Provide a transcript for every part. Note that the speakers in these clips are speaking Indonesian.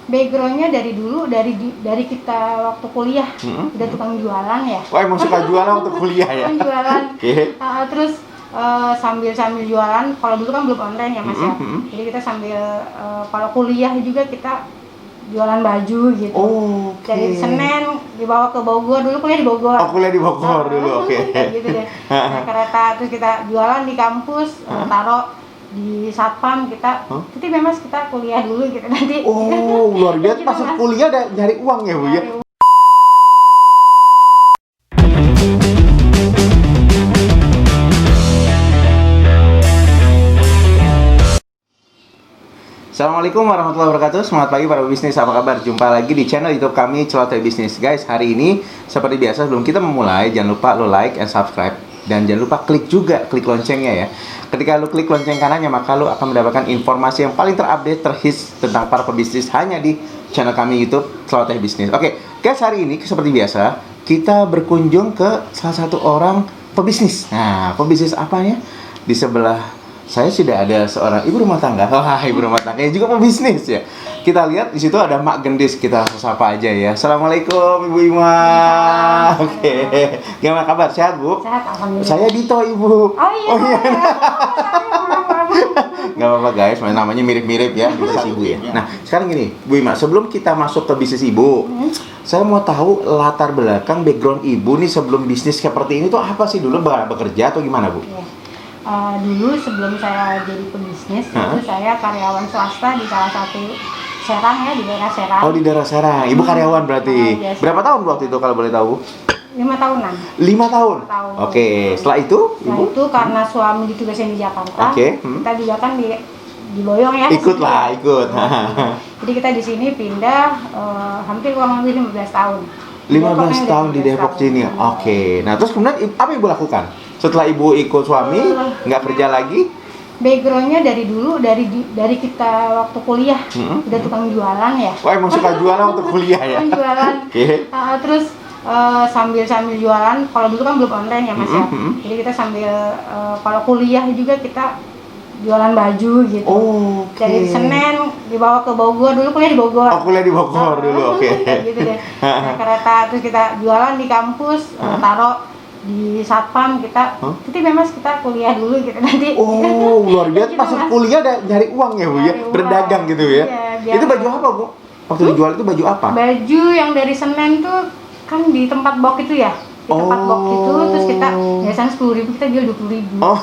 Backgroundnya dari dulu, dari kita waktu kuliah udah tukang jualan ya. Wah, emang suka jualan waktu kuliah ya? Tukang jualan. Oke. Terus sambil jualan. Kalau dulu kan belum online ya Mas ya. Jadi kita sambil kalau kuliah juga kita jualan baju gitu. Oh, oke. Dari Senen dibawa ke Bogor, dulu kuliah di Bogor. Oh, kuliah di Bogor dulu, oke. Gitu deh. Naik kereta, terus kita jualan di kampus, taruh di satpam kita. Jadi memang kita kuliah dulu gitu nanti. Oh, luar biasa. Gitu, Pas Mas. kuliah udah nyari uang ya, Bu ya? Nyari uang. Assalamualaikum warahmatullahi wabarakatuh. Semangat pagi para bisnis, apa kabar? Jumpa lagi di channel YouTube kami Celoteh Bisnis. Guys, hari ini seperti biasa sebelum kita memulai, jangan lupa lo like and subscribe. Dan jangan lupa klik juga, klik loncengnya ya. Ketika lo klik lonceng kanannya, maka lo akan mendapatkan informasi yang paling terupdate, terhits tentang para pebisnis hanya di channel kami YouTube Celoteh Bisnis. Oke, guys, hari ini seperti biasa kita berkunjung ke salah satu orang pebisnis. Nah, pebisnis apanya? Di sebelah saya sudah ada seorang ibu rumah tangga. Wah, ibu rumah tangga yang juga pebisnis ya. Kita lihat di situ ada Mak Gendis, kita sapa aja ya. Assalamualaikum Ibu Ima. Oke. Gimana kabar? Sehat, Bu? Sehat, alhamdulillah. Saya Dito, Ibu. Oh iya. Gak apa-apa guys, namanya mirip-mirip ya, bisnis Ibu ya. Nah, sekarang gini, Bu Ima, sebelum kita masuk ke bisnis Ibu, saya mau tahu latar belakang background Ibu nih sebelum bisnis seperti ini tuh apa sih? Dulu bekerja atau gimana, Bu? Iya. Dulu sebelum saya jadi pebisnis, itu saya karyawan swasta di salah satu Serang ya, di daerah Serang. Oh, di daerah Serang. Ibu karyawan berarti. Iya, Berapa tahun waktu itu kalau boleh tahu? 5 tahunan. 5 tahun? 5 tahun. Oke, setelah itu, Nah Ibu? itu karena suami ditugasin di Jakarta, Oke, kita juga kan di Boyong ya. Ikut lah, ikut. Jadi kita di sini pindah hampir kurang lebih 15 tahun. 15 tahun di Depok sini. Oke. Nah, terus kemudian apa Ibu lakukan? Setelah Ibu ikut suami, nggak kerja lagi? Backgroundnya dari dulu, dari kita waktu kuliah udah tukang jualan ya. Wah, emang suka jualan waktu kuliah ya? Tukang jualan. Oke. Terus sambil jualan. Kalau dulu kan belum online ya Mas ya. Jadi kita sambil kalau kuliah juga kita jualan baju gitu. Oh, oke. Dari Senen dibawa ke Bogor, dulu kuliah di Bogor. Oh, kuliah di Bogor dulu, oke. Gitu deh. Naik kereta, terus kita jualan di kampus, taruh di satpam kita. Jadi memang kita kuliah dulu gitu nanti. Oh, luar biasa. Gitu, Pas Mas. kuliah udah nyari uang ya, Bu ya? Nyari uang. Berdagang gitu ya? Iya, Itu baju apa, Bu? Waktu dijual itu baju apa? Baju yang dari Senen tuh kan di tempat box itu ya. Di tempat box itu terus kita biasanya 10.000 kita jual 20.000. Oh.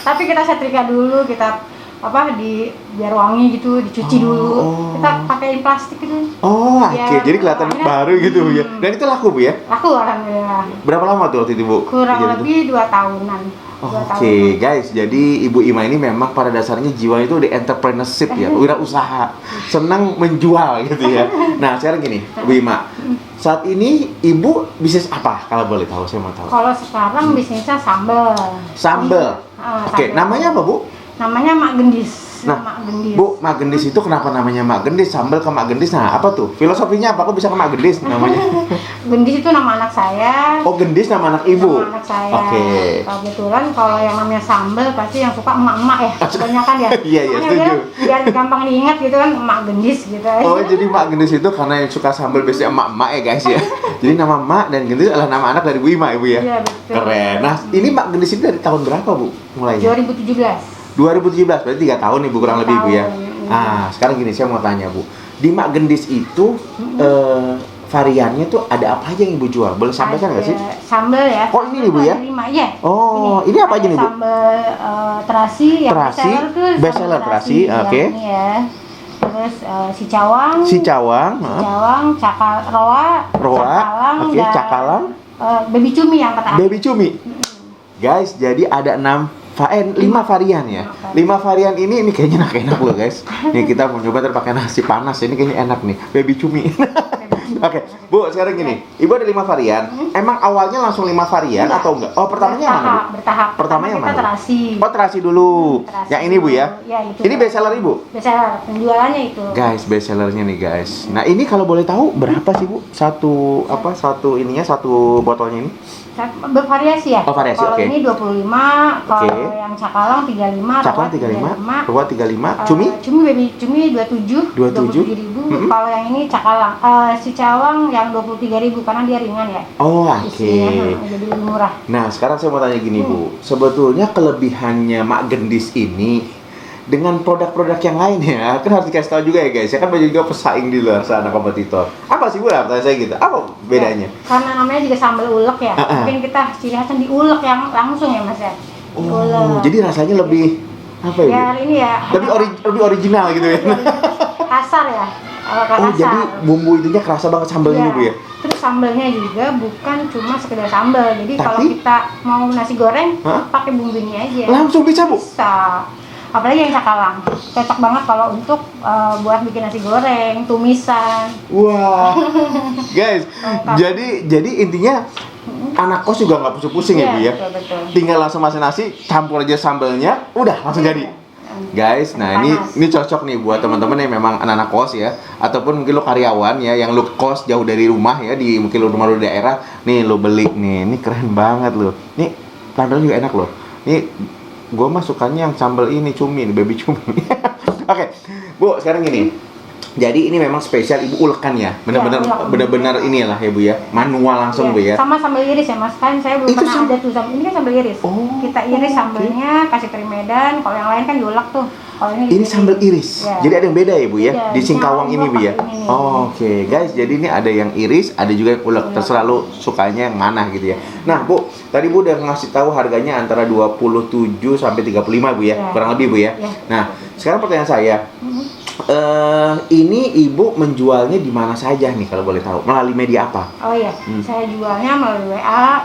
Tapi kita setrika dulu, kita biar wangi gitu, dicuci dulu. Kita pakai plastik gitu. Oh, oke. Biar Jadi kelihatan wanginya- baru gitu ya. Dan itu laku, Bu ya? Laku alhamdulillah. Berapa lama tuh waktu itu, Bu? Kurang Kejadian itu? lebih 2 tahunan. 2 Oke, tahunan. guys, jadi Ibu Ima ini memang pada dasarnya jiwa itu di entrepreneurship ya, wirausaha, senang menjual gitu ya. Nah, sekarang gini, Bu Ima, saat ini Ibu bisnis apa kalau boleh tahu? Saya mau tahu. Kalau sekarang bisnisnya sambel. Sambel. Oke, Sambel. namanya apa, Bu? Namanya Mak Gendis. Nah, Mak Gendis. Bu, Mak Gendis itu kenapa namanya Mak Gendis? Sambel ke Mak Gendis, nah apa tuh? Filosofinya apa? Kok bisa ke Mak Gendis namanya? Gendis itu nama anak saya. Oh, Gendis nama anak Ibu? Nama anak saya. Oke. Kebetulan kalau yang namanya sambel pasti yang suka emak-emak ya. Kebanyakan ya. Iya, iya, Makanya setuju. Biar gampang diingat gitu kan, Mak Gendis gitu. Oh, jadi Mak Gendis itu karena yang suka sambal biasanya emak-emak ya guys ya. Jadi nama Mak dan Gendis adalah nama anak dari Bu Ima, Ibu ya? Iya, betul. Keren. Nah, ini Mak Gendis ini dari tahun berapa, Bu? Mulainya? 2017. 2017, berarti 3 tahun nih Bu kurang lebih Bu ya. Ah, sekarang gini saya mau tanya Bu. Di Mak Gendis itu variannya tuh ada apa aja yang Ibu jual? Boleh sampaikan nggak sih? Sambel ya. Oh, ini nih, Bu, ya? Ada 5 ya. Oh, ini apa aja nih, Bu? Sambel terasi yang Terasi, bestseller tuh bestseller sambel terasi, yang oke. ini ya. Terus si cawang, Si cawang, roa, cakalang, oke, dan cakalang, baby cumi yang terakhir. baby cumi. Guys, jadi ada 5 varian ya. 5 varian ini kayaknya enak loh guys. Nih kita mau coba terpakai nasi panas, ini kayaknya enak nih, baby cumi. Oke, Bu, sekarang gini, Ibu ada 5 varian. Emang awalnya langsung 5 varian atau enggak? Oh, pertamanya yang mana, Bu? Bertahap. Pertama yang kita mana? terasi. Oh, terasi dulu. Terasi Yang ini Bu ya? Ya, itu. Ini best seller Ibu? Bestseller, penjualannya itu. Guys, best sellernya nih guys. Nah, ini kalau boleh tahu berapa sih Bu? Satu botolnya ini? Bervariasi ya. Oh, variasi, kalau oke. ini 25, kalau Oke. yang cakalang 35, Cakalang 35, rawa 35, cumi? Cumi baby cumi 27, 27.000. Kalau yang ini cakalang, si cawang yang 23.000 karena dia ringan ya. Oh, oke. Isinya, jadi lebih murah. Nah, sekarang saya mau tanya gini, Bu. Sebetulnya kelebihannya Mak Gendis ini dengan produk-produk yang lainnya, kan harus dikasih tahu juga ya guys, ya kan banyak juga pesaing di luar sana, kompetitor. Apa sih Bu? Pertanyaan saya gitu. Apa bedanya? Ya, karena namanya juga sambal ulek ya. Mungkin kita ciri khasnya diulek yang langsung ya Mas ya. Oh, jadi rasanya lebih apa ya? Ya ini ya. Lebih original gitu ya. Kasar ya. Oh, jadi bumbu itunya kerasa banget sambelnya Bu ya. Terus sambelnya juga bukan cuma sekedar sambal. Jadi kalau kita mau nasi goreng, pakai bumbunya aja. Langsung bisa Bu? Bisa. Apalagi yang cakalang, cocok banget kalau untuk buat bikin nasi goreng, tumisan. Wah, guys, jadi intinya anak kos juga nggak pusing-pusing ya Bu ya. Betul. Tinggal langsung masak nasi, campur aja sambelnya, udah langsung jadi. Guys, nah ini cocok nih buat teman-teman yang memang anak-anak kos ya, ataupun mungkin lo karyawan ya, yang lo kos jauh dari rumah ya, di mungkin lo rumah lo di daerah, nih lo beli nih, ini keren banget lo. Nih tampilan juga enak loh. Nih gue mah sukanya yang sambal ini cumi, baby cumi. Oke, Bu, sekarang gini. Jadi ini memang spesial Ibu ulekan ya, benar-benar inilah ya Bu ya, manual langsung Bu ya. Sama sambal iris ya Mas, kan saya belum pernah ada tuh sambal. Ini kan sambal iris. Kita iris sambalnya, kasih teri medan. Kalau yang lain kan diulek tuh. Kalau ini sambal iris. Ya. Jadi ada yang beda ya Bu ya, Beda. di Singkawang ini Bu ya. Oke, guys, jadi ini ada yang iris, ada juga yang ulek. Terserah lu sukanya yang mana gitu ya. Nah Bu, tadi Bu udah ngasih tahu harganya antara 27 sampai 35 Bu ya, kurang lebih Bu ya. Nah, sekarang pertanyaan saya. Ini Ibu menjualnya di mana saja nih kalau boleh tahu? Melalui media apa? Oh iya, saya jualnya melalui WA,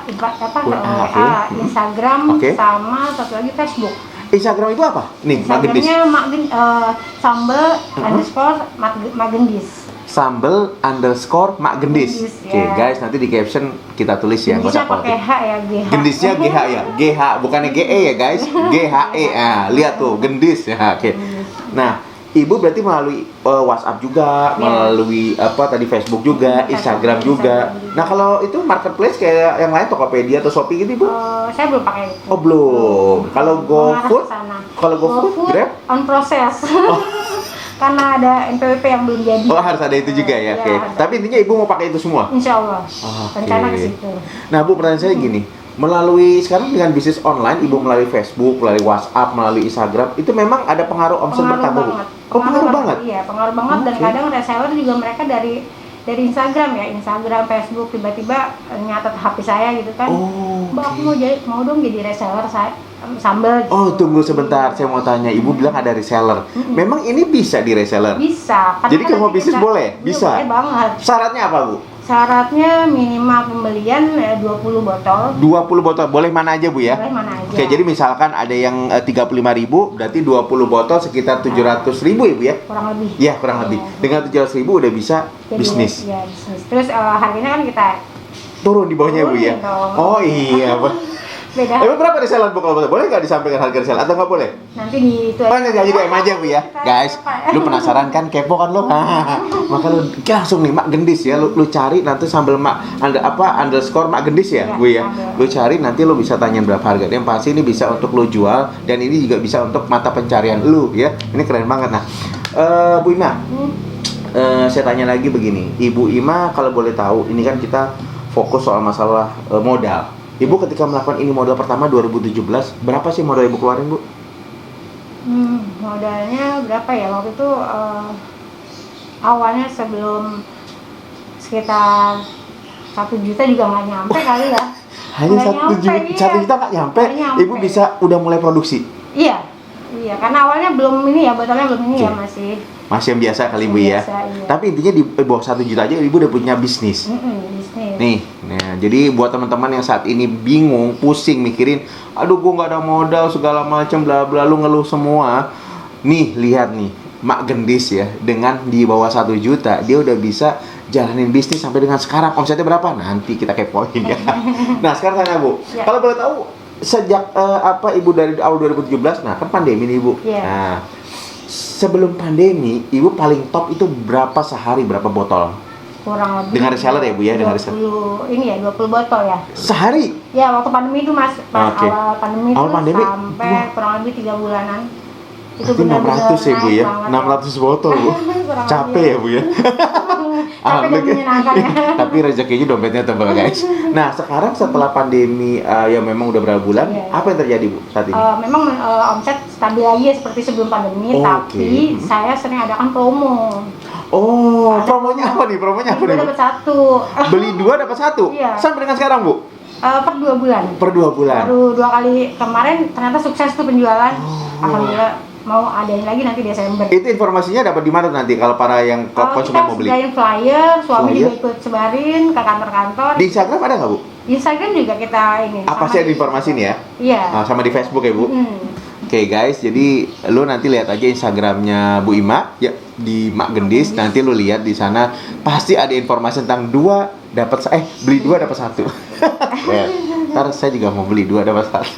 Instagram, sama satu lagi Facebook. Instagram itu apa? Nih, Instagramnya sambal underscore Mak Gendis. Sambal underscore Mak Gendis. Oke, guys, nanti di caption kita tulis ya. Gendisnya pakai H ya, GH. Gendisnya GH ya, GH bukannya GE ya guys, GHE. Lihat tuh, Gendis ya. Oke. Nah, Ibu berarti melalui WhatsApp juga, melalui tadi Facebook juga, Instagram juga. Nah, kalau itu marketplace kayak yang lain, Tokopedia atau Shopee gitu, Ibu? Saya belum pakai itu. Oh, belum. Kalau GoFood? Kalau GoFood, Grab? On process. Karena ada NPWP yang belum jadi. Oh, harus ada itu juga ya. Oke. Tapi intinya Ibu mau pakai itu semua? Insya Allah. Rencana ke situ. Nah, Bu, pertanyaan saya gini. Melalui sekarang dengan bisnis online, Ibu melalui Facebook, melalui WhatsApp, melalui Instagram, itu memang ada pengaruh omset bertambah, Bu? Pengaruh banget. Iya, pengaruh banget. Dan kadang reseller juga mereka dari Instagram ya, Instagram, Facebook, tiba-tiba nyatet HP saya gitu kan. Mbak, aku mau dong jadi reseller sambal gitu. Oh, tunggu sebentar, saya mau tanya. Ibu bilang ada reseller. Memang ini bisa di reseller? Bisa. Jadi kalau mau bisnis boleh? Bisa? Boleh banget. Syaratnya apa, Bu? Syaratnya minimal pembelian 20 botol. 20 botol, boleh mana aja Bu ya? Boleh mana aja. Oke, jadi misalkan ada yang 35.000, berarti 20 botol sekitar 700.000 ya Bu ya? Kurang lebih. Iya, kurang lebih. Dengan 700.000 udah bisa bisnis. Iya, bisnis. Terus harganya kan kita turun di bawahnya Bu ya? Oh iya, Bu. Beda. Emang berapa reseller Bu kalau boleh nggak disampaikan harga reseller atau nggak boleh? Nanti di itu. Nanti aja DM aja Bu ya, guys. Lu penasaran kan, kepo kan lu? Maka lu langsung nih Mak Gendis ya, lu cari nanti sambil underscore Mak Gendis ya, Bu ya. Lu cari nanti lu bisa tanyain berapa harga. Yang pasti ini bisa untuk lu jual dan ini juga bisa untuk mata pencarian lu ya. Ini keren banget. Nah, Bu Ima, saya tanya lagi begini, Ibu Ima kalau boleh tahu, ini kan kita fokus soal masalah modal. Ibu ketika melakukan ini modal pertama 2017, berapa sih modal Ibu keluarin, Bu? Modalnya berapa ya? Waktu itu awalnya sebelum sekitar 1 juta juga nggak nyampe kali ya. Hanya 1 juta nggak nyampe, Ibu bisa udah mulai produksi? Iya, karena awalnya belum ini ya, botolnya belum ini ya, masih yang biasa kali Bu ya. Iya. Tapi intinya di bawah 1 juta aja Ibu udah punya bisnis. Bisnis. Nih, nah, jadi buat teman-teman yang saat ini bingung, pusing mikirin, aduh gua nggak ada modal segala macam bla bla, lu ngeluh semua. Nih, lihat nih, Mak Gendis ya, dengan di bawah 1 juta dia udah bisa jalanin bisnis sampai dengan sekarang. Omsetnya berapa? Nanti kita kepoin ya. Nah, sekarang tanya Bu, kalau boleh tahu sejak Ibu dari awal 2017, nah kan pandemi nih Bu. Nah, sebelum pandemi, Ibu paling top itu berapa sehari, berapa botol? kurang lebih Dengan reseller ya, Bu ya, dengan reseller. 20 botol ya. Sehari? Ya, waktu pandemi itu Mas, pas Oke. awal pandemi Awal itu pandemi? sampai Wah. kurang lebih 3 bulanan. Itu Berarti 600 ya, Bu naik ya? banget 600 botol, Bu. Kurang Capek lebih. ya, Bu ya? Capek dan menyenangkan ya. Tapi rezekinya dompetnya tebal, guys. Nah, sekarang setelah pandemi yang memang udah berapa bulan, Iya. apa yang terjadi, Bu, saat ini? Memang omset stabil lagi ya seperti sebelum pandemi, Oke. tapi saya sering adakan promo. Oh, Ada promonya apa nih? Promonya apa nih, Bu? dapat 1. Beli 2 dapat 1? Iya. Sampai dengan sekarang, Bu? Per 2 bulan. Per 2 bulan? Baru 2 kali kemarin ternyata sukses tuh penjualan. Oh. Alhamdulillah, mau adain lagi nanti Desember. Itu informasinya dapat di mana nanti kalau para yang konsumen mau beli? Kita sediain flyer, suami Flyer? juga ikut sebarin ke kantor-kantor. Di Instagram ada nggak, Bu? Di Instagram juga kita ini. Apa sama sih ada di- informasi nih ya? Iya. Sama di Facebook ya, Bu? Mm. Oke guys, jadi lu nanti lihat aja Instagramnya Bu Ima ya di Mak Gendis. Nanti lu lihat di sana pasti ada informasi tentang beli 2 dapat 1. Ya, ntar saya juga mau beli 2 dapat 1.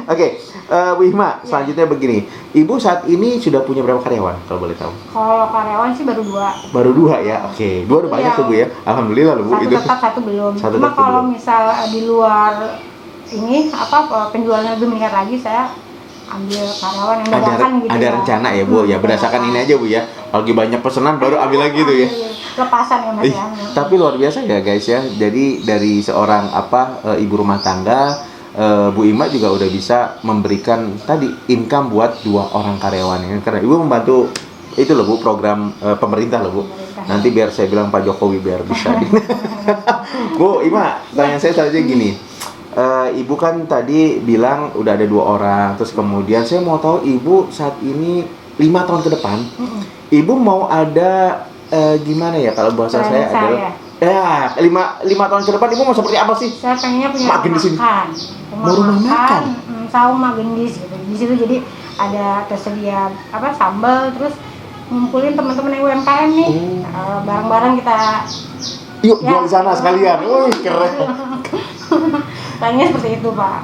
Oke, Bu Ima, selanjutnya begini. Ibu saat ini sudah punya berapa karyawan kalau boleh tahu? Kalau karyawan sih baru 2. Baru 2 ya. Oke, 2 udah banyak Iya. tuh, Bu ya. Alhamdulillah loh, Bu. Satu Itu. tetap, satu belum. Satu Cuma tetap kalau belum. misal di luar ini penjualannya lebih meningkat lagi, saya ambil karyawan yang dadakan gitu. Ada ya. rencana ya, Bu. Ya berdasarkan ini aja, Bu ya. Kalau lagi banyak pesanan baru ambil lagi tuh ya. Lepasan ya Mas ya. Tapi luar biasa ya guys ya. Jadi dari seorang ibu rumah tangga, Bu Ima juga udah bisa memberikan tadi income buat 2 orang karyawan ini. Karena ibu membantu itu loh, Bu, program pemerintah loh, Bu. Pemerintah. Nanti biar saya bilang Pak Jokowi biar bisa. Bu Ima, tanya saya saja gini. Ibu kan tadi bilang udah ada 2 orang, terus kemudian saya mau tahu ibu saat ini 5 tahun ke depan, ibu mau ada gimana ya kalau bahasa Planning saya adalah saya. ya 5 tahun ke depan ibu mau seperti apa sih? Saya pengennya punya Mak rumah Gendis ini. makan. Mau rumah makan? Saung Mak Gendis gitu. Di situ jadi ada tersedia sambal, terus ngumpulin teman-teman yang UMKM nih. Oh. Bareng-bareng kita Yuk Ya. jual di sana sekalian. Wih keren. pengennya seperti itu, Pak.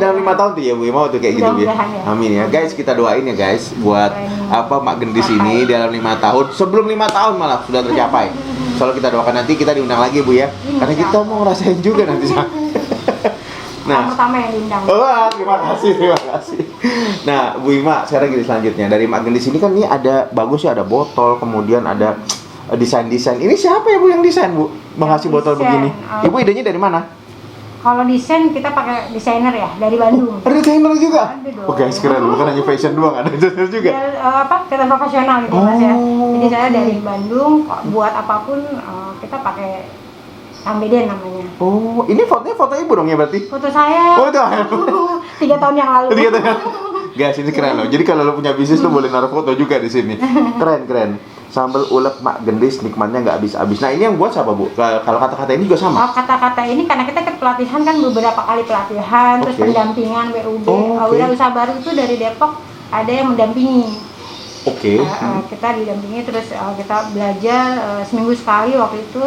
Dalam 5 tahun tuh ya Bu mau tuh kayak gitu Bu ya. Mudah-mudahan ya. Amin ya guys, kita doain ya guys buat Doain. Mak Gendis ini dalam 5 tahun, sebelum 5 tahun malah sudah tercapai. Soalnya kita doakan nanti kita diundang lagi Bu ya, karena kita mau ngerasain juga nanti. Yang pertama yang diundang. Wah, terima kasih. Nah, Bu Ima, sekarang gini selanjutnya dari Mak Gendis ini kan ini ada bagus ya, ada botol, kemudian ada desain-desain. Ini siapa ya Bu yang desain Bu? Mengasih botol Desain, begini. Ibu idenya dari mana? Kalau desain kita pakai desainer ya dari Bandung. Ada desainer juga? Ada dong. Oh guys, keren. Bukan hanya fashion doang, ada desainer juga. Ya, kita profesional gitu Mas ya. Oh. Jadi saya dari Bandung, buat apapun kita pakai Ambeden namanya. Oh, ini foto ibu dong ya berarti? Foto saya. Oh, itu. 3 tahun yang lalu. Guys, ini keren loh. Jadi kalau lo punya bisnis lo boleh naruh foto juga di sini. Keren. Sambal ulek Mak Gendis nikmatnya nggak habis-habis. Nah, ini yang buat siapa Bu? Kalau kata-kata ini juga sama? Kata-kata ini karena kita pelatihan kan beberapa kali pelatihan, terus Oke. pendampingan WUB. Oh, oke. Usaha baru itu dari Depok ada yang mendampingi. Oke. Kita didampingi terus kita belajar seminggu sekali waktu itu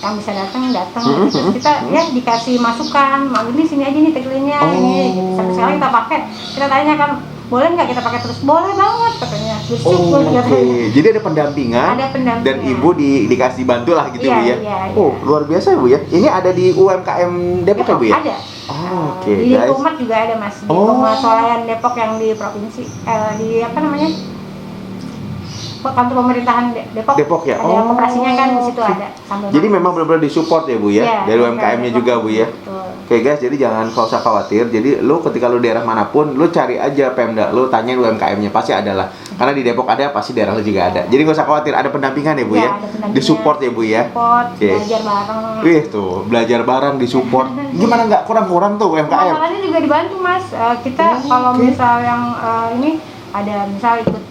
yang bisa datang terus kita ya dikasih masukan Mak Gendis sini aja nih tagline-nya ini sampai sekarang kita pakai, kita tanya kan boleh nggak kita pakai terus, boleh banget katanya, bersyukur katanya. Jadi ada pendampingan. Ada pendampingan. Dan ibu dikasih bantu lah gitu Iya, Bu ya. iya. Oh, luar biasa Bu ya. Ini ada di UMKM Depok ya Bu ya? Ada. Oh, oke Di guys. Depok juga ada Mas. Di Oh. Rumah Swalayan Depok yang di provinsi di apa namanya? Kantor pemerintahan Depok. Depok ya? Ada Oh. operasinya kan di situ ada. Sambal Jadi manis. memang benar-benar disupport ya Bu ya, Iya, dari UMKM UMKM-nya Depok. juga Bu ya. Betul. Oke guys, jadi jangan usah khawatir. Jadi lu ketika lu daerah manapun, lu cari aja Pemda, lu tanyain UMKM-nya pasti ada lah. Karena di Depok ada, pasti daerah lu juga ada. Jadi gak usah khawatir, ada pendampingan ya Bu Iya, ya. ada pendampingan. Disupport ya Bu ya. Support, Oke. belajar bareng. Wih tuh, belajar bareng disupport. Gimana nggak kurang-kurang tuh UMKM? Masalahnya juga dibantu Mas. Kita kalau oke. misal yang ini ada misal ikut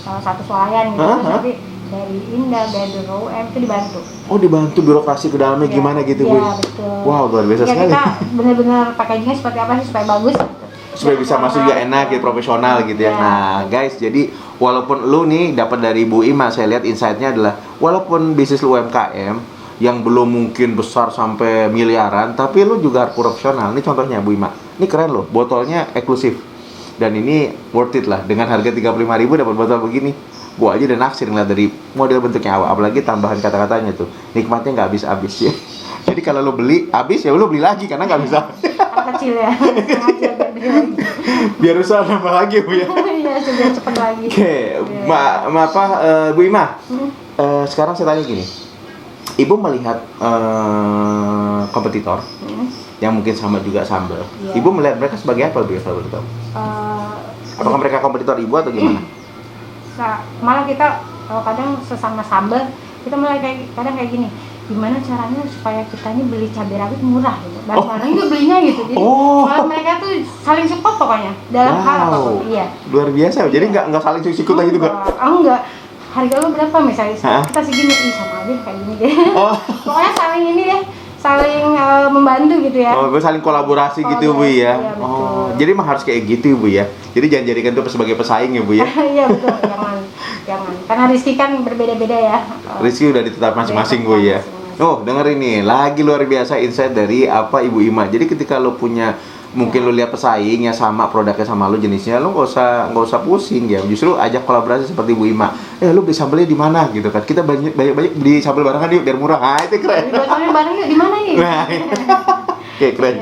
salah satu swalayan gitu, Hah? tapi dari Indah, dari UM itu dibantu. Oh dibantu birokrasi ke dalamnya Iya, gimana gitu Bu? iya, betul. Wow luar biasa Ya, sekali. kita benar-benar packagingnya seperti apa sih supaya bagus gitu. Supaya bisa masuk juga enak gitu, profesional gitu ya. Iya. Nah guys, jadi walaupun lu nih dapat dari Bu Ima, saya lihat insight-nya adalah walaupun bisnis lu UMKM yang belum mungkin besar sampai miliaran, tapi lu juga harus profesional. Ini contohnya Bu Ima. Ini keren loh, botolnya eksklusif. Dan ini worth it lah, dengan harga 35.000 dapat botol begini. Bu aja udah naksir ngeliat dari model bentuknya awal, apalagi tambahan kata-katanya tuh, nikmatnya nggak habis-habis ya. Jadi kalau lo beli habis ya lo beli lagi karena nggak bisa. Anak kecil ya, sengaja biar beli lagi. Biar usaha nambah lagi Bu ya. Iya, sudah cepet lagi. Oke, Bu Ima, sekarang saya tanya gini, Ibu melihat kompetitor yang mungkin sama juga sambal, Iya. Ibu melihat mereka sebagai apa Bu ya kalau boleh tahu? Apakah mereka kompetitor Ibu atau gimana? Malah kita kadang sesama sambal, kita malah kadang kayak gini, gimana caranya supaya kita ini beli cabai rawit murah gitu, bareng-bareng juga belinya gitu. Jadi malah mereka tuh saling support pokoknya dalam hal apapun. Iya. Luar biasa. Jadi nggak saling sikut gitu nggak? Enggak. Harga lo berapa misalnya? Kita segini, sama aja kayak gini deh. Pokoknya saling ini deh, saling membantu gitu ya. Saling kolaborasi gitu Bu ya. Iya, betul. Jadi mah harus kayak gitu Bu ya. Jadi jangan jadikan itu sebagai pesaing ya Bu ya. Iya betul, jangan. Karena rezeki kan berbeda-beda ya. Rezeki udah ditetap masing-masing Bu ya. Denger ini, lagi luar biasa insight dari Ibu Ima. Jadi ketika lo punya, mungkin lo lihat pesaing ya sama produknya sama lo jenisnya, lo nggak usah pusing ya. Justru ajak kolaborasi seperti Bu Ima. Lo beli sambelnya di mana gitu kan? Kita banyak beli sambel barengan yuk biar murah. Itu keren. Beli bareng yuk di mana nih? Nah, oke, keren.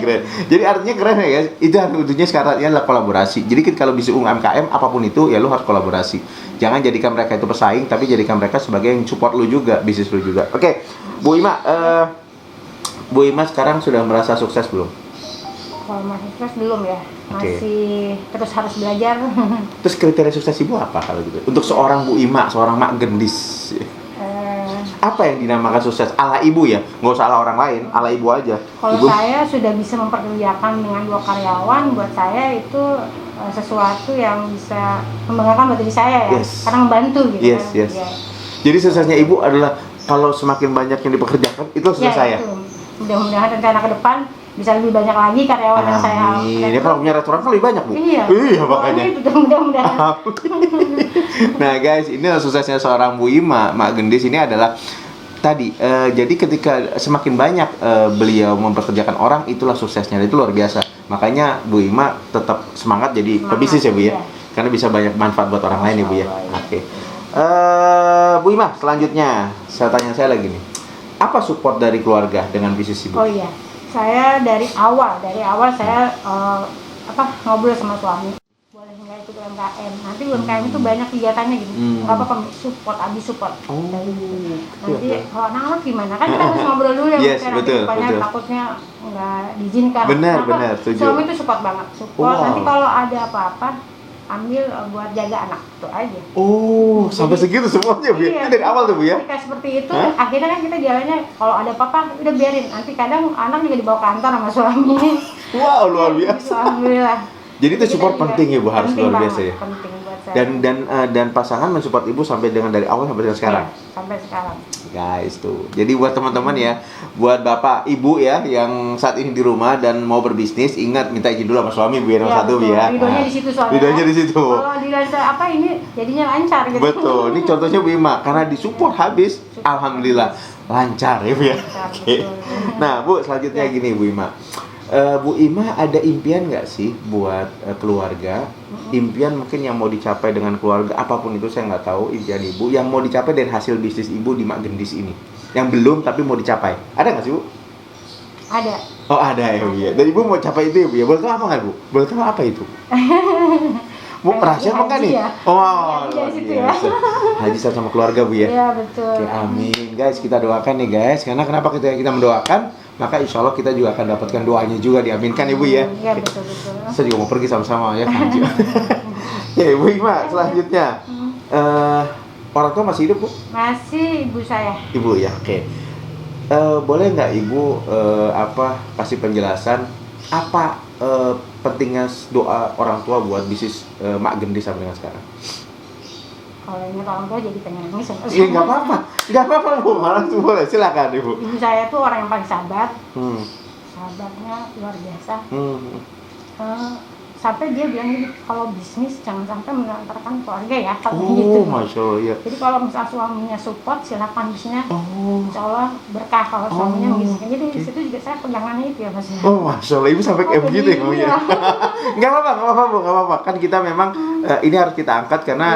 Jadi artinya keren ya guys. Itu artinya sekarang adalah kolaborasi. Jadi kalau bisa UMKM apapun itu ya lo harus kolaborasi. Jangan jadikan mereka itu pesaing, tapi jadikan mereka sebagai yang support lo juga, bisnis lo juga. Oke, Bu Ima, Bu Ima sekarang sudah merasa sukses belum? Kalau masih sukses belum ya, masih terus harus belajar. Terus kriteria sukses Ibu apa kalau gitu? Untuk seorang Bu Ima, seorang mak gendis, apa yang dinamakan sukses? Ala Ibu ya, nggak usah ala orang lain, ala Ibu aja. Kalau saya sudah bisa memperkerjakan dengan 2 karyawan, buat saya itu sesuatu yang bisa membanggakan buat diri saya ya, karena membantu gitu. Yes. Ya. Jadi suksesnya Ibu adalah kalau semakin banyak yang dipekerjakan, itu sukses saya. Mudah-mudahan rencana ke depan bisa lebih banyak lagi karyawan yang saya. Ini kalau punya restoran kan lebih banyak Bu. Iya makanya. Mudah-mudahan. Nah guys, ini suksesnya seorang Bu Ima, mak gendis ini adalah tadi. Jadi ketika semakin banyak beliau mempekerjakan orang, itulah suksesnya. Itu luar biasa. Makanya Bu Ima tetap semangat jadi pebisnis ya Bu ya. Karena bisa banyak manfaat buat orang lain ya Bu ya. Oke. Bu Ima, selanjutnya saya lagi nih. Apa support dari keluarga dengan bisnis Ibu? Oh iya. Saya dari awal saya ngobrol sama suami. Boleh nggak ikut UMKM? Nanti UMKM itu banyak kegiatannya gitu. Nggak apa-apa, support. Nanti kalau anak-anak gimana? Kan kita harus ngobrol dulu ya. Betul. Takutnya nggak diizinkan. Benar, setuju. Suami itu support banget. Nanti kalau ada apa-apa, ambil buat jaga anak, itu aja. Sampai segitu semuanya Bu. Itu dari awal tuh Bu ya. Kayak seperti itu, akhirnya kan kita jalannya kalau ada apa-apa udah biarin. Nanti kadang anak juga dibawa kantor sama suami. Wow, luar biasa. Alhamdulillah. Jadi itu support penting ya Bu, harus luar biasa ya. Penting buat saya. Dan pasangan mensupport Ibu sampai dengan dari awal sampai dengan sekarang. Sampai sekarang. Guys tuh. Jadi buat teman-teman ya, buat Bapak Ibu ya yang saat ini di rumah dan mau berbisnis, ingat minta izin dulu sama suami Bu ya, nomor 1 Bu ya. Ridhonya di situ soalnya. Ridhonya di situ. Kalau dilancar ini jadinya lancar gitu. Betul. Ini contohnya Bu Ima karena disupport habis, alhamdulillah lancar ya Bu ya. Oke. Nah, Bu, selanjutnya gini Bu Ima. Bu Ima ada impian nggak sih buat keluarga? Impian mungkin yang mau dicapai dengan keluarga, apapun itu saya nggak tahu impian Ibu yang mau dicapai dari hasil bisnis Ibu di Mak Gendis ini. Yang belum tapi mau dicapai. Ada nggak sih Bu? Ada. Ada ya Bu ya. Dan Ibu mau capai itu ya Bu ya? Boleh tahu apa nggak Bu? Boleh tahu apa itu? Bu, rahasia apa nggak nih? Ya. Luar biasa. Haji sama keluarga Bu ya? Iya betul. Oke, amin. Guys, kita doakan nih guys. Karena kenapa kita mendoakan? Maka insya Allah kita juga akan dapatkan doanya juga, diaminkan Ibu ya. Iya betul. Saya juga mau pergi sama-sama ya Haji. Ya Ibu Ima, selanjutnya orang tua masih hidup Bu? Masih ibu saya. Ibu ya, oke. Boleh nggak Ibu kasih penjelasan apa pentingnya doa orang tua buat bisnis Mak Gendis sampai dengan sekarang? Kalau ingat orang tua jadi pengen nangis. Iya nggak apa-apa Bu, malah tuh boleh, silakan Ibu. Ibu saya tuh orang yang paling sabar, sabarnya luar biasa. sampai dia bilang gini, kalau bisnis jangan sampai menelantarkan keluarga ya, katanya gitu. Masya Allah, ya. Jadi kalau misalnya suaminya support, silakan bisnisnya, Oh, insya Allah berkah. Kalau suaminya Oh, mengizinkan, jadi oke. di situ juga saya pegangannya itu ya Mas. Masya Allah, ibu sampai kayak Oh, begitu ya begini, ngomongnya. ya. Nggak apa-apa, Bu, nggak apa-apa. Kan kita memang ini harus kita angkat karena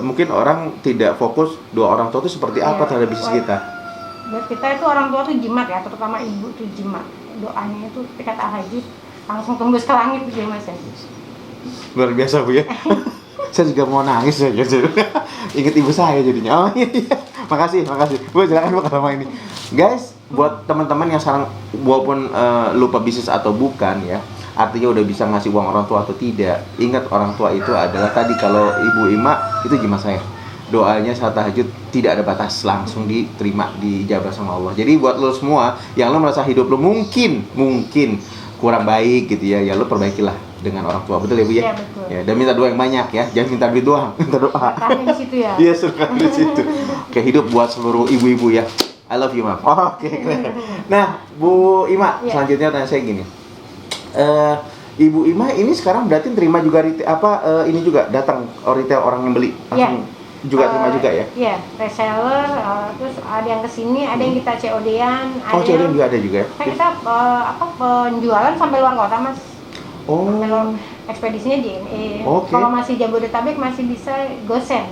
mungkin orang tidak fokus dua orang tua itu seperti apa Iya. terhadap bisnis kita. Buat kita itu orang tua tuh jimat ya, terutama ibu tuh jimat. Doanya itu ketika tahajud langsung tembus ke langit gitu ya Mas ya. Luar biasa, Bu ya. Saya juga mau nangis ya, gitu. Ingat ibu saya jadinya. Oh iya, iya. Makasih. Bu, silakan Bu kalau ini. Guys, buat teman-teman yang sekarang walaupun lupa bisnis atau bukan ya, artinya udah bisa ngasih uang orang tua atau tidak. Ingat orang tua itu adalah tadi kalau Ibu Ima itu gimana saya? Doanya saat tahajud tidak ada batas, langsung diterima, dijabah sama Allah. Jadi buat lo semua yang lo merasa hidup lo mungkin kurang baik gitu ya, ya lo perbaikilah dengan orang tua, betul ya Bu ya? Iya, betul. Ya, dan minta doa yang banyak ya, jangan minta duit doang, minta doa. Berkahnya di situ ya. Iya, surga di situ. Oke, hidup buat seluruh ibu-ibu ya. I love you, Mam. Oke, keren. Nah, Bu Ima, Iya. selanjutnya tanya saya gini. Ibu Ima ini sekarang berarti terima juga ini juga datang retail orang yang beli langsung juga terima juga ya? Iya, reseller, terus ada yang kesini, ada yang kita COD-an, Oh, ada COD yang juga ada juga ya? kan kita penjualan sampai luar kota Mas. Oh, Sampai luar, ekspedisinya JNE. Oke. Kalau masih Jabodetabek masih bisa gosen.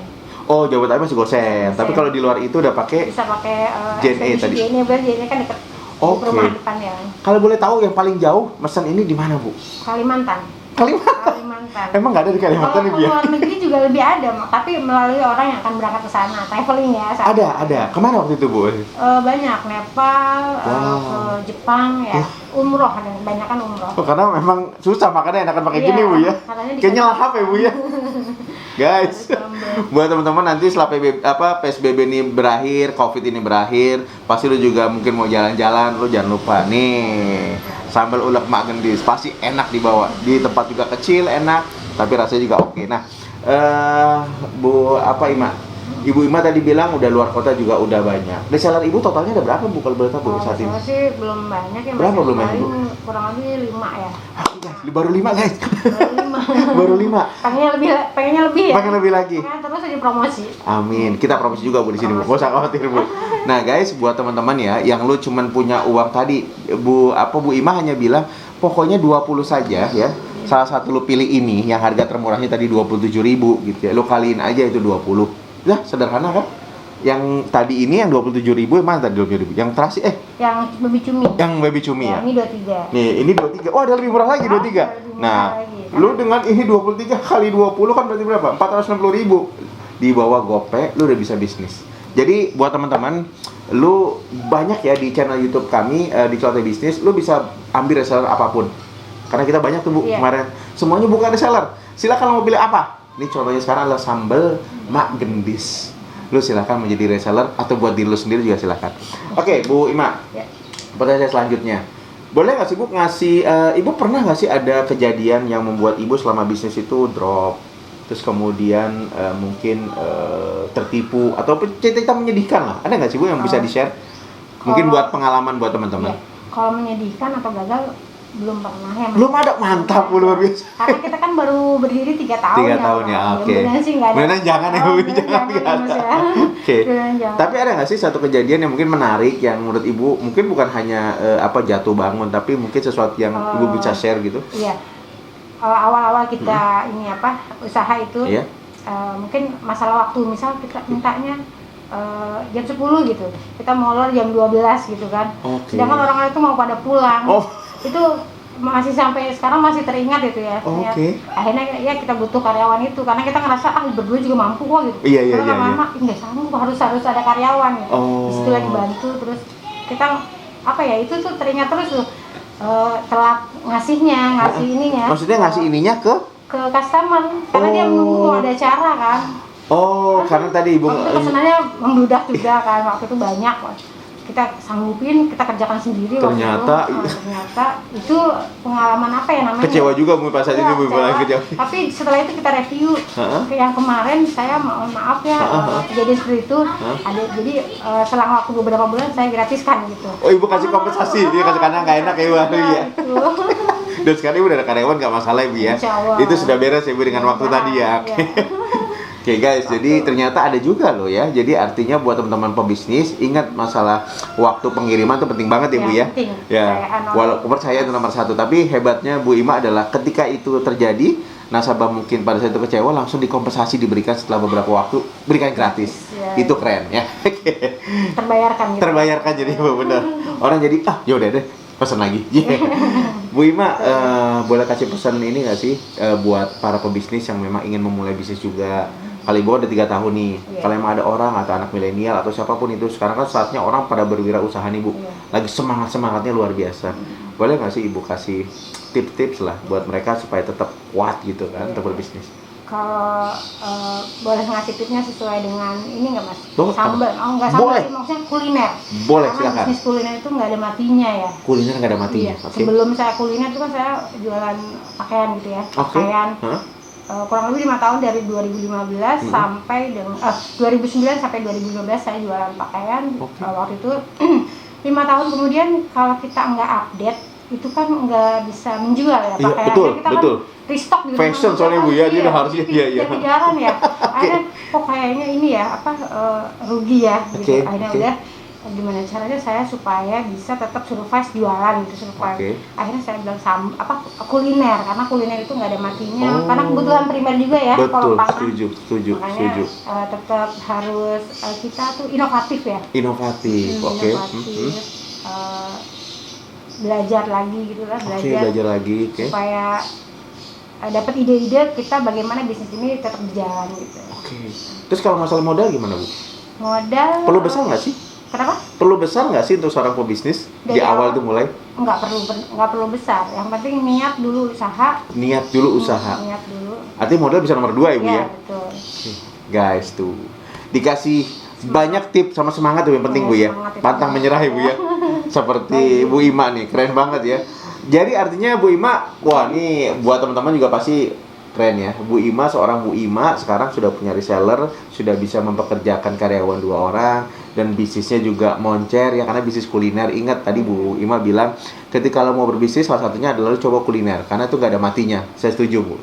oh Jabodetabek masih gosen. Tapi kalau di luar itu udah pakai. Bisa pakai JNE ekspedisi tadi. JNE, berarti JNE kan dekat Oke. rumah depan ya. Kalau boleh tahu yang paling jauh pesan ini di mana, Bu? Kalimantan. Kalimantan. Emang nggak ada di Kalau Kalimantan ke Ibu ya? luar negeri juga lebih ada, tapi melalui orang yang akan berangkat ke sana, traveling ya. Ada. Kemana waktu itu, Bu? Banyak, Nepal, Wow. ke Jepang ya, umroh, dan kebanyakan umroh. Oh, karena memang susah makanya enakan pakai Iya, gini, Bu ya. katanya dikasih- Kayaknya lahap ya, Bu ya. Guys, Harus buat teman-teman nanti setelah PSBB ini berakhir, Covid ini berakhir, pasti lu juga mungkin mau jalan-jalan, lu jangan lupa nih sambal ulek mak gendis, pasti enak dibawa. Di tempat juga kecil, enak, tapi rasanya juga oke. Nah, Bu Ima? Ibu Ima tadi bilang udah luar kota juga udah banyak. Reseller Ibu totalnya ada berapa, Bu, kalau boleh tahu, Bu, saat ini? Saya sih belum banyak ya, Berapa Mas. belum banyak, Bu? Paling kurang lebih 5 ya. Baru 5, guys. Baru 5. Baru 5. Pengennya lebih ya. Pengen lebih lagi. Pengen terus aja promosi. Amin. Kita promosi juga, Bu, di sini, Bu. Gak usah khawatir, Bu. Nah, guys, buat teman-teman ya yang lu cuman punya uang tadi, Bu Ima hanya bilang pokoknya 20 saja ya. Salah satu lu pilih ini yang harga termurahnya tadi 27.000 gitu ya. Lu kaliin aja itu 20. Lah, sederhana kan? Yang tadi ini yang 27.000, emang tadi 27.000. Yang terakhir Yang baby cumi. yang baby cumi ya. Ini 23. Nih, ini 23. Oh, ada lebih murah lagi, 23. Ada lebih murah Nah, lagi. lu dengan ini 23 kali 20 kan berarti berapa? 460.000. Di bawah GoPay, lu udah bisa bisnis. Jadi, buat teman-teman, lu banyak ya di channel YouTube kami, di Celoteh Bisnis, lu bisa ambil reseller apapun. Karena kita banyak tuh, Bu, Iya. kemarin. Semuanya bukan reseller. Silakan mau pilih apa? Ini contohnya sekarang adalah sambal mak gendis. Lu silakan menjadi reseller atau buat diri lu sendiri juga silakan. Oke, Bu Ima. Ya. Pertanyaan saya selanjutnya. Boleh nggak sih, Bu, ngasih, Ibu pernah nggak sih ada kejadian yang membuat Ibu selama bisnis itu drop, terus kemudian mungkin tertipu, atau cerita menyedihkan lah. Ada nggak sih, Bu, yang bisa di-share? Mungkin Kalau- buat pengalaman buat teman-teman. Ya. Kalau menyedihkan atau gagal belum pernah ya, Mas. Belum ada, mantap, Bu, luar biasa. Karena kita kan baru berdiri 3 tahun 3 ya. tahun ya, Mas. oke. Mudah-mudahan sih nggak ada. Mudah-mudahan jangan ya, Bu, Mudah-mudahan jangan ya, Mas, ya. Oke. Mudah-mudahan jangan. Tapi ada nggak sih satu kejadian yang mungkin menarik yang menurut Ibu mungkin bukan hanya jatuh bangun, tapi mungkin sesuatu yang Ibu bisa share gitu? Iya. Awal-awal kita ini usaha itu, Iya. mungkin masalah waktu, misal kita mintanya jam 10 gitu, kita molor jam 12 gitu kan. Oke. Sedangkan orang-orang itu mau pada pulang. Oh. Itu masih sampai sekarang masih teringat itu ya. Oke. Akhirnya ya kita butuh karyawan itu karena kita ngerasa berdua juga mampu kok gitu. Iya. Karena lama-lama nggak sanggup, harus ada karyawan gitu. Oh. Disitulah dibantu, terus kita itu tuh teringat terus tuh, telat ngasih ininya. Maksudnya ngasih ininya ke? Ke customer karena dia menunggu ada acara kan. Oh, karena tadi Ibu Waktu itu pesanannya membludak juga kan, waktu itu banyak. Kita sanggupin, kita kerjakan sendiri. Ternyata- waktu itu. Ternyata itu pengalaman apa ya namanya? kecewa juga Bu pas saat itu, Iya, Bu, mulai kecewa. kecewa. Tapi setelah itu kita review. Yang kemarin saya mohon maaf ya, kejadian seperti itu. Jadi selang waktu beberapa bulan saya gratiskan gitu. Oh, Ibu kasih kompensasi, dia kasih karena nggak enak ya, Bu. Iya. Itu. Dan sekarang ibu udah ada karyawan nggak masalah ibu ya. Insya Allah. Itu sudah beres ibu dengan waktu tadi ya. Oke. Oke guys, jadi ternyata ada juga loh ya. Jadi artinya buat teman-teman pebisnis, ingat masalah waktu pengiriman itu penting banget ya Bu ya. Penting. Ya, walaupun percaya itu nomor satu. Tapi hebatnya Bu Ima adalah ketika itu terjadi, nasabah mungkin pada saat itu kecewa, langsung dikompensasi diberikan setelah beberapa waktu, berikan gratis. Ya, itu keren ya. Terbayarkan gitu. Terbayarkan jadi Bu, benar. Orang jadi yaudah deh, pesan lagi. Bu Ima, boleh kasih pesan ini nggak sih buat para pebisnis yang memang ingin memulai bisnis juga? Kali Ibu ada 3 tahun nih. Kalau emang ada orang atau anak milenial atau siapapun itu, sekarang kan saatnya orang pada berwirausaha nih Bu. Lagi semangatnya luar biasa. Boleh nggak sih Ibu kasih tips-tips lah buat mereka supaya tetap kuat gitu kan untuk berbisnis? Kalau boleh ngasih tipsnya sesuai dengan ini nggak Mas? Boleh. Sambal, nggak sambal Boleh. sih, maksudnya kuliner. Boleh, Karena silakan. bisnis kuliner itu nggak ada matinya ya. Kuliner nggak ada matinya. Iya. Oke. Sebelum saya kuliner itu kan saya jualan pakaian gitu ya. Oke. Pakaian. Hah? Kurang lebih 5 tahun dari 2015 sampai 2009 sampai 2015 saya jualan pakaian. Oke. Waktu itu 5 tahun kemudian kalau kita nggak update itu kan nggak bisa menjual ya Iya, pakaiannya. betul, Kita betul. kan restock gitu. Fashion soalnya Bu ya, dia udah harusnya iya. Kejaran ya. Akhirnya kok kayaknya ini ya rugi ya gitu. Oke, Akhirnya oke. udah gimana caranya saya supaya bisa tetap survive jualan gitu supaya Oke. akhirnya saya bilang kuliner karena kuliner itu nggak ada matinya Oh. karena kebutuhan primer juga ya kalau Betul, pangan. setuju. Makanya tetap harus kita tuh inovatif ya. Inovatif, oke. Inovatif. Belajar lagi gitu lah, Oke, belajar lagi, oke. supaya dapat ide-ide kita bagaimana bisnis ini tetap berjalan gitu. Oke. Terus kalau masalah modal gimana Bu? Modal Perlu besar nggak sih? Kenapa? Perlu besar nggak sih untuk seorang pebisnis di Dari awal awal? tuh mulai? Nggak perlu besar. Yang penting niat dulu usaha. Niat dulu usaha. Niat dulu. Artinya modal bisa nomor 2 ya Bu ya? Iya betul. Guys tuh dikasih banyak tips sama semangat tuh yang penting Iya, Bu ya. semangat itu Pantang penting. menyerah ya Bu ya. Seperti Bu Ima nih, keren banget ya. Jadi artinya Bu Ima, wah ini buat teman-teman juga pasti keren ya. Bu Ima, seorang Bu Ima sekarang sudah punya reseller, sudah bisa mempekerjakan karyawan 2 orang dan bisnisnya juga moncer ya karena bisnis kuliner. Ingat tadi Bu Ima bilang ketika lo mau berbisnis salah satunya adalah lo coba kuliner karena itu nggak ada matinya. Saya setuju Bu.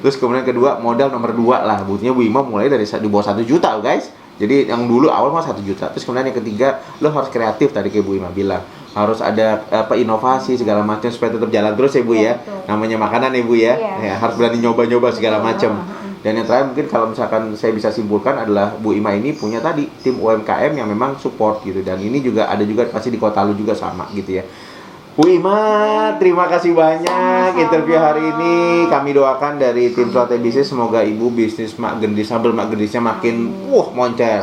Terus kemudian kedua modal nomor 2 lah. Buktinya Bu Ima mulai dari di bawah 1 juta guys. Jadi yang dulu awal mah 1 juta. Terus kemudian yang ketiga lo harus kreatif tadi kayak Bu Ima bilang. Harus ada inovasi segala macam supaya tetap jalan terus ya Bu ya. Betul. Namanya makanan ya Bu ya. Iya. Ya, harus berani nyoba-nyoba segala Betul. macam. Dan yang terakhir mungkin kalau misalkan saya bisa simpulkan adalah Bu Ima ini punya tadi tim UMKM yang memang support gitu dan ini juga ada juga pasti di kota lu juga sama gitu ya. Bu Ima, terima kasih banyak Sama-sama. interview hari ini. Kami doakan dari tim Suate Bisnis semoga Ibu bisnis Mak Gendis sambil Mak Gendisnya makin moncer.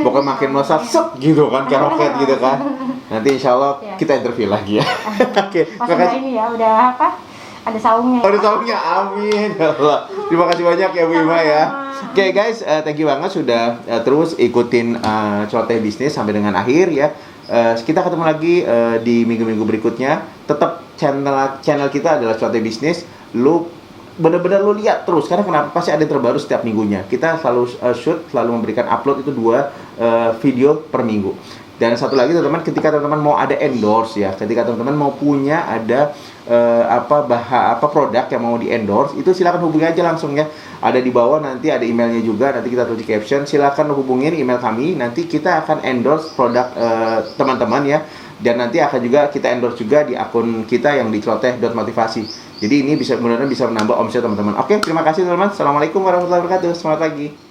Pokoknya makin melesat gitu kan kayak roket gitu kan. Nanti insya Allah Ya. kita interview lagi ya. Oke, Pas terima udah kasih. ini ya udah ada saungnya. Ada tahunnya, amin. Ya Allah. Terima kasih banyak ya Bu Ima ya. Oke guys, thank you banget sudah terus ikutin Celoteh Bisnis sampai dengan akhir ya. Kita ketemu lagi di minggu-minggu berikutnya. Tetap channel kita adalah Celoteh Bisnis. Lu bener-bener lu lihat terus karena kenapa pasti ada yang terbaru setiap minggunya. Kita selalu selalu memberikan upload itu 2 video per minggu. Dan satu lagi teman-teman, ketika teman-teman mau ada endorse ya, ketika teman-teman mau punya ada produk yang mau di endorse, itu silakan hubungi aja langsung ya. Ada di bawah nanti ada emailnya juga, nanti kita tulis di caption. Silakan hubungin email kami, nanti kita akan endorse produk teman-teman ya. Dan nanti akan juga kita endorse juga di akun kita yang di celoteh.motivasi. Jadi ini bisa benar-benar bisa menambah omset teman-teman. Oke, terima kasih teman-teman. Assalamualaikum warahmatullahi wabarakatuh. Selamat pagi.